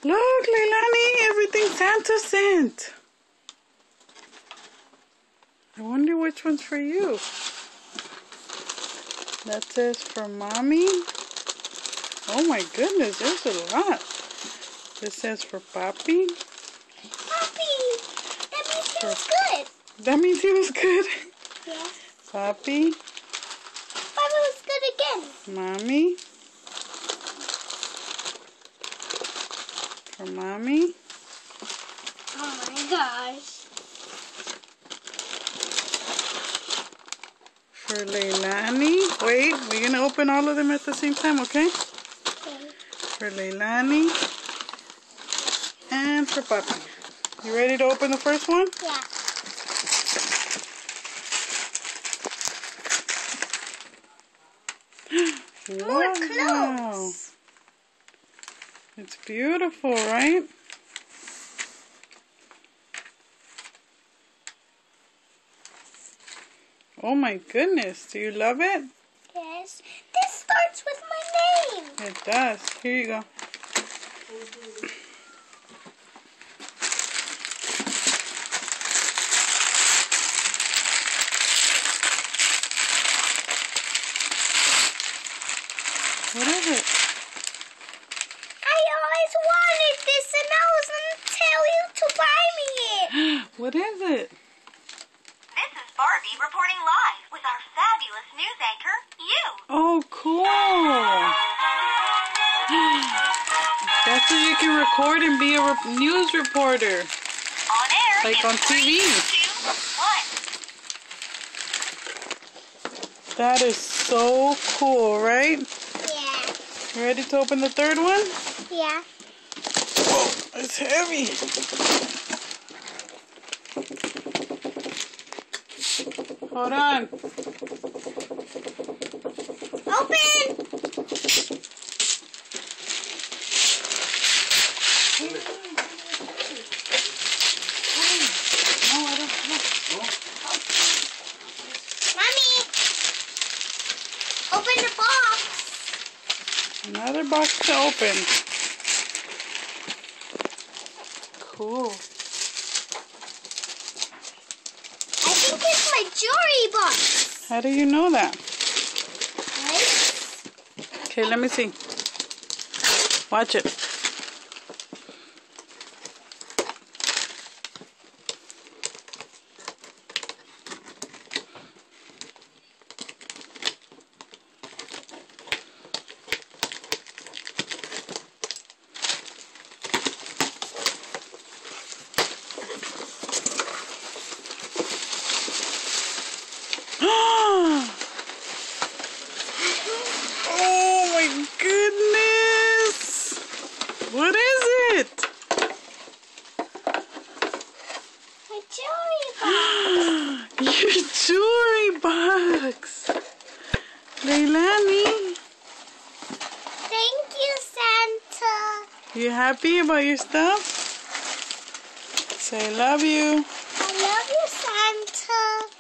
Look, Leilani, everything Santa sent. I wonder which one's for you. That says for Mommy. Oh my goodness, there's a lot. This says for Papi. Papi, that means he was good. That means he was good. Yes. Papi. Papi was good again. Mommy. For Mommy. Oh my gosh. For Leilani. Wait, we're going to open all of them at the same time, okay? Okay. For Leilani. And for Papi. You ready to open the first one? Yeah. More clothes. It's beautiful, right? Oh my goodness, do you love it? Yes. This starts with my name. It does. Here you go. What is it? I always wanted this and I was going to tell you to buy me it. What is it? This is Barbie reporting live with our fabulous news anchor, you. Oh, cool. That's so you can record and be a news reporter. On air. Like in on TV. 3, 2, 1. That is so cool, right? Yeah. You ready to open the third one? Yeah. Oh, it's heavy. Hold on. Open. Mommy. Open the box. Another box to open. Cool. I think it's my jewelry box. How do you know that? Right? Okay, let me see. Watch it. Oh my goodness! What is it? My jewelry box. Your jewelry box! Leilani, Thank you, Santa. you happy about your stuff? Say I love you. I love you, Santa.